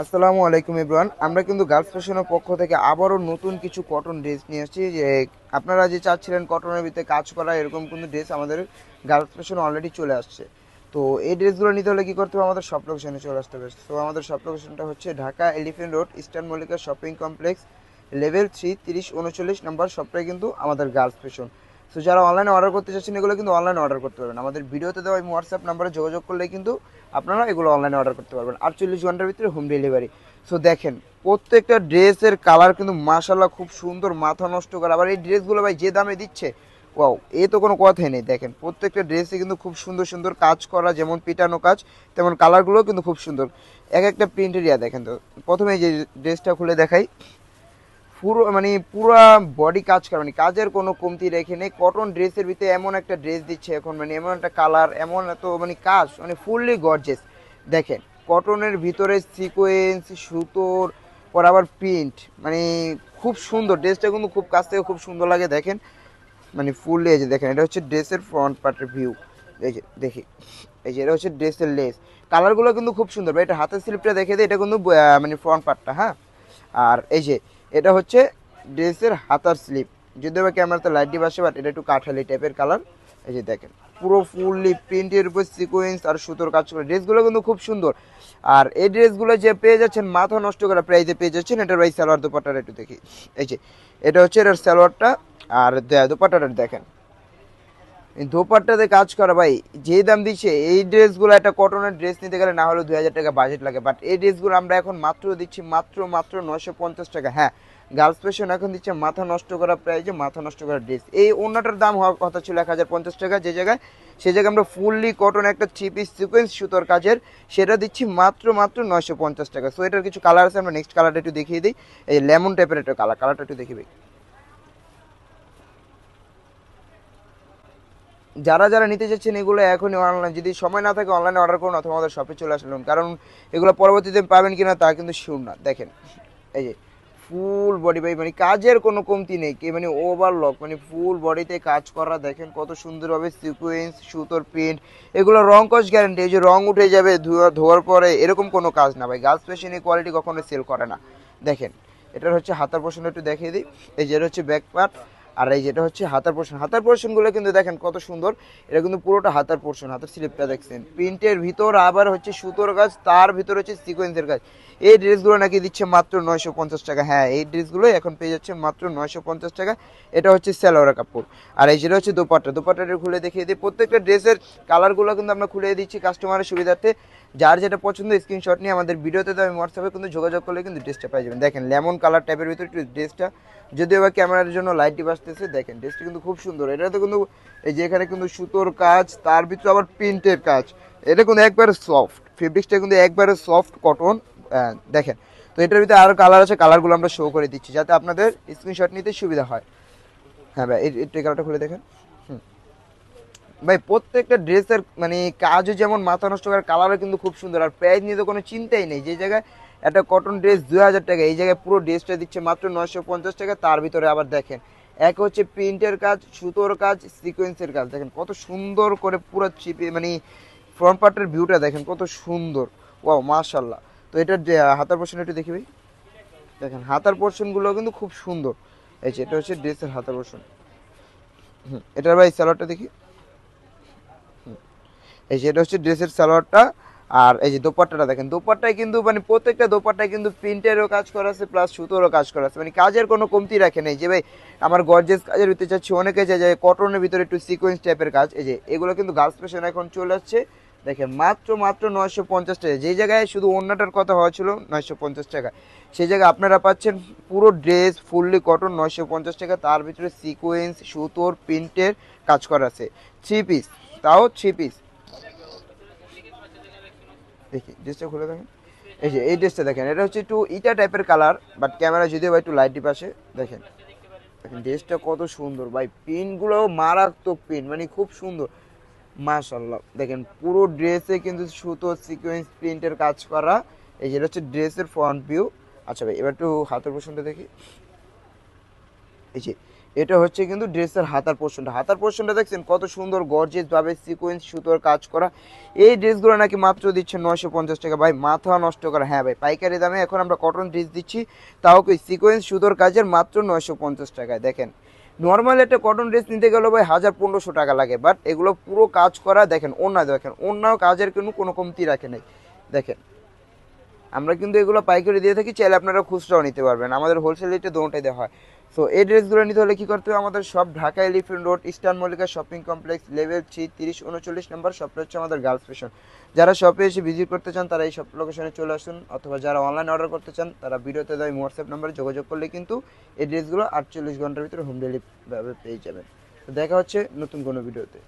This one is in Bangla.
আসসালামু আলাইকুম এভরিওয়ান। আমরা কিন্তু গার্লস ফ্যাশনের পক্ষ থেকে আবারও নতুন কিছু কটন ড্রেস নিয়ে আসছি। যে আপনারা যে চাচ্ছিলেন কটনের ভিতরে কাজ করা এরকম কিন্তু ড্রেস আমাদের গার্লস ফ্যাশনে অলরেডি চলে আসছে। তো এই ড্রেসগুলো নিতে হলে কী করতে হবে, আমাদের শপ লোকেশনে চলে আসতে হবে। তো আমাদের শপ লোকেশনটা হচ্ছে Dhaka elephant road, Eastern Mallika Shopping Complex, level 3, 3039 নম্বর শপটাই কিন্তু আমাদের গার্লস ফ্যাশন। সো যারা অনলাইনে অর্ডার করতে চাচ্ছেন এগুলো কিন্তু অনলাইনে অর্ডার করতে পারবেন। আমাদের ভিডিওতে দেওয়া এই হোয়াটসঅ্যাপ নাম্বারে যোগাযোগ করলে কিন্তু আপনারা এগুলো অনলাইনে অর্ডার করতে পারবেন 48 ঘন্টার ভিতরে হোম ডেলিভারি। সো দেখেন প্রত্যেকটা ড্রেসের কালার কিন্তু মাশাল্লাহ খুব সুন্দর, মাথা নষ্ট করা। আবার এই ড্রেসগুলো ভাই যে দামে দিচ্ছে, ওয়াও, এ তো কোনো কথাই নেই। দেখেন প্রত্যেকটা ড্রেসে কিন্তু খুব সুন্দর সুন্দর কাজ করা, যেমন পিটানো কাজ তেমন কালারগুলো কিন্তু খুব সুন্দর। এক একটা প্রিন্টের দেখেন। তো প্রথমে যে ড্রেসটা খুলে দেখাই, পুরো মানে পুরা বডি কাজ করা, মানে কাজের কোনো কমতি রেখে নেই। কটন ড্রেসের ভিতরে এমন একটা ড্রেস দিচ্ছে এখন, মানে এমন একটা কালার, এমন এত মানে কাজ, মানে ফুললি গর্জেস। দেখেন কটনের ভিতরে সিকোয়েন্স সুতোর পর আবার প্রিন্ট, মানে খুব সুন্দর ড্রেসটা কিন্তু খুব কাছ থেকে খুব সুন্দর লাগে। দেখেন মানে ফুললি, এই যে দেখেন এটা হচ্ছে ড্রেসের ফ্রন্ট পার্টের ভিউ। এই যে দেখি, এই যে এটা হচ্ছে ড্রেসের লেস। কালারগুলো কিন্তু খুব সুন্দর ভাই। এটা হাতের স্লিপটা দেখে দিই, এটা কিন্তু মানে ফ্রন্ট পার্টটা, হ্যাঁ। আর এই যে এটা হচ্ছে ড্রেসের হাতার স্লিপ। যদিও বা ক্যামেরাতে লাইট ডিপ আসে, বাট এটা একটু কাঠালি টাইপের কালার। এই যে দেখেন পুরো ফুললি প্রিন্টের উপর সিকোয়েন্স আর সুতোর কাজ করে। ড্রেসগুলো কিন্তু খুব সুন্দর। আর এই ড্রেসগুলো যে পেয়ে যাচ্ছেন মাথা নষ্ট করা প্রাইসে পেয়ে যাচ্ছেন। এটার ভাই সালোয়ার দোপাট্টাটা একটু দেখি। এই যে এটা হচ্ছে এটার সালোয়ারটা। আর দোপাট্টাটা দেখেন, এই দোপাট্টাতে কাজ করা ভাই। যে দাম দিচ্ছে এই ড্রেসগুলো, একটা কটনের ড্রেস নিতে গেলে না হলে 2000 টাকা বাজেট লাগে, বাট এই ড্রেসগুলো আমরা এখন মাত্র দিচ্ছি মাত্র 950 টাকা। হ্যাঁ, গার্লস ফ্যাশন এখন দিচ্ছে মাথা নষ্ট করা প্রাইজে মাথা নষ্ট করা ড্রেস। এই ওড়নাটার দাম হওয়ার কথা ছিল 1050 টাকা, যে জায়গায় সে জায়গায় আমরা ফুললি কটন একটা 3 পিস সিকোয়েন্স সুতোর কাজের সেটা দিচ্ছি মাত্র 950 টাকা। সো এটার কিছু কালার আছে, আমরা নেক্সট কালারটা একটু দেখিয়ে দিই। এই লেমন টাইপের একটা কালারটা একটু দেখি ভাই। যারা যারা নিতে চাচ্ছেন এগুলো এখনই অনলাইন, যদি সময় না থাকে অনলাইনে অর্ডার করুন অথবা আমাদের শপে চলে আসলেন, কারণ এগুলো পরবর্তীতে পাবেন কিনা তা কিন্তু শিওর না। দেখেন এই যে ফুল বডি ভাই, মানে কাজের কোনো কমতি নেই, কি মানে ওভারলক, মানে ফুল বডিতে কাজ করা। দেখেন কত সুন্দরভাবে সিকোয়েন্স সুতোর প্রিন্ট। এগুলো রং কস গ্যারান্টি, এই যে রং উঠে যাবে ধোয়ার পরে এরকম কোনো কাজ না ভাই। গার্লস ফ্যাশনের কোয়ালিটি কখনো সেল করে না। দেখেন এটার হচ্ছে হাতার পোর্শন একটু দেখিয়ে দিই। এই যে এটা হচ্ছে ব্যাক পার্ট। আর এই যেটা হচ্ছে হাতার পোর্শন। হাতার পোর্শনগুলো কিন্তু দেখেন কত সুন্দর। এটা কিন্তু পুরোটা হাতার পোর্শন, হাতার স্লিপটা দেখছেন প্রিন্টের ভিতর, আবার হচ্ছে সুতোর কাজ, তার ভিতর হচ্ছে সিকোয়েন্সের কাজ। এই ড্রেসগুলো নাকি দিচ্ছে মাত্র 950 টাকা। হ্যাঁ, এই ড্রেসগুলো এখন পেয়ে যাচ্ছে মাত্র 950 টাকা। এটা হচ্ছে সালোয়ারের কাপড়। আর এই যেটা হচ্ছে দোপাট্টাটা খুলে দেখিয়ে দিই। প্রত্যেকটা ড্রেসের কালারগুলো কিন্তু আমরা খুলে দিচ্ছি কাস্টমারের সুবিধার্থে। যার যেটা পছন্দ স্ক্রিনশট নিয়ে আমাদের ভিডিওতে তো আমি হোয়াটসঅ্যাপে কিন্তু যোগাযোগ করলে কিন্তু ড্রেসটা পেয়ে যাবেন। দেখেন লেমন কালার টাইপের ভিতরে একটু ড্রেসটা, যদিও বা ক্যামেরার জন্য লাইট ডিপ আসতেছে। দেখেন ড্রেসটা কিন্তু খুব সুন্দর। এটাতে কিন্তু এই যে এখানে কিন্তু সুতোর কাজ, তার ভিতরে আবার প্রিন্টের কাজ। এটা কিন্তু একবারে সফট ফেব্রিক্সটা, কিন্তু একবারে সফট কটন। দেখেন তো এটার ভিতরে আরও কালার আছে, কালারগুলো আমরা শো করে দিচ্ছি যাতে আপনাদের স্ক্রিনশট নিতে সুবিধা হয়। হ্যাঁ ভাই, এই কালারটা খুলে দেখেন। হুম ভাই, প্রত্যেকটা ড্রেসের মানে কাজও যেমন মাথা নষ্ট করার, কালারও কিন্তু খুব সুন্দর। আর প্রাইস নিয়ে তো কোনো চিন্তাই নেই। যে জায়গায় একটা কটন ড্রেস 2000 টাকা, এই জায়গায় পুরো ড্রেসটা দিচ্ছে মাত্র 950 টাকা। তার ভিতরে আবার দেখেন এক হচ্ছে প্রিন্টের কাজ, সুতোর কাজ, সিকোয়েন্সের কাজ। দেখেন কত সুন্দর করে পুরো চিপে, মানে ফ্রন্ট পার্টের ভিউটা দেখেন কত সুন্দর। ওয়াও মাশাল্লাহ। তো এটার যে হাতার পোর্শন একটু দেখি ভাই। দেখেন হাতার পোর্শনগুলো কিন্তু খুব সুন্দর। এই যে এটা হচ্ছে ড্রেসের হাতার পোর্শন। এটার ভাই স্যালোয়ারটা দেখি। এই যে এটা হচ্ছে ড্রেসের সালোয়ারটা। আর এই যে দোপাট্টাটা দেখেন, দোপাট্টায় কিন্তু মানে প্রত্যেকটা দোপাট্টায় কিন্তু প্রিন্টেরও কাজ করা আছে প্লাস সুতোরও কাজ করা আছে, মানে কাজের কোনো কমতি রাখে নেই। যে ভাই আমার গর্জেস কাজের ভিতরে চাচ্ছি, অনেকে যায় কটনের ভিতরে একটু সিকোয়েন্স টাইপের কাজ। এই যে এগুলো কিন্তু গার্লস ফ্যাশন এখন চলে আসছে। দেখেন মাত্র 950 টাকা। যেই জায়গায় শুধু ওড়নাটার কথা হওয়া ছিল 950 টাকা, সেই জায়গায় আপনারা পাচ্ছেন পুরো ড্রেস ফুললি কটন 950 টাকা। তার ভিতরে সিকোয়েন্স সুতোর প্রিন্টের কাজ করা আছে। 3 পিস, তাও 3 পিস। দেখি ড্রেসটা খুলে দেখেন। এই যে এই ড্রেসটা দেখেন, এটা হচ্ছে একটু ইটা টাইপের কালার, বাট ক্যামেরা যদিও বা একটু লাইট ডিপ আসে। দেখেন দেখেন ড্রেসটা কত সুন্দর ভাই। পিনগুলো মারাত্মক পিন, মানে খুব সুন্দর মাশাল্লাহ। দেখেন পুরো ড্রেসে কিন্তু সুতো সিকোয়েন্স প্রিন্টের কাজ করা। এই যেটা হচ্ছে ড্রেসের ফ্রন্ট ভিউ। আচ্ছা ভাই, এবার একটু হাতের পোর্শনটা দেখি। এই যে এটা হচ্ছে কিন্তু ড্রেসের হাতার পোর্শনটা দেখছেন কত সুন্দর গর্জিয়াস ভাবে সিকোয়েন্স সুতোর কাজ করা। এই ড্রেসগুলো নাকি মাত্র দিচ্ছে 950 টাকা। ভাই মাথা নষ্ট করা। হ্যাঁ ভাই, পাইকারি দামে এখন আমরা কটন ড্রেস দিচ্ছি, তাও কি সিকোয়েন্স সুতোর কাজের মাত্র 950 টাকায়। দেখেন নর্মাল একটা কটন ড্রেস নিতে গেলে ভাই 1000-1500 টাকা লাগে, বাট এগুলো পুরো কাজ করা। দেখেন ওড়না, দেখেন ওড়নাও কাজের কিন্তু কোনো কমতি রাখে নাই। দেখেন আমরা কিন্তু এগুলো পাইকারি দিয়ে থাকি, চাইলে আপনারা খুচরাও নিতে পারবেন, আমাদের হোলসেল রেটে দোনোটাই দেওয়া হয়। সো এই ড্রেসগুলো নিতে হলে কী করতে হবে, আমাদের সব Dhaka Elephant Road Eastern Mallika Shopping Complex level 3 3039 number শপটা হচ্ছে আমাদের গার্লস ফ্যাশন। যারা শপে এসে ভিজিট করতে চান তারা এই সব লোকেশনে চলে আসুন, অথবা যারা অনলাইন অর্ডার করতে চান তারা ভিডিওতে দেওয়া হোয়াটসঅ্যাপ নাম্বারে যোগাযোগ করলে কিন্তু এই ড্রেসগুলো 48 ঘন্টার ভিতরে হোম ডেলিভারি পেয়ে যাবেন। তো দেখা হচ্ছে নতুন কোনো ভিডিওতে।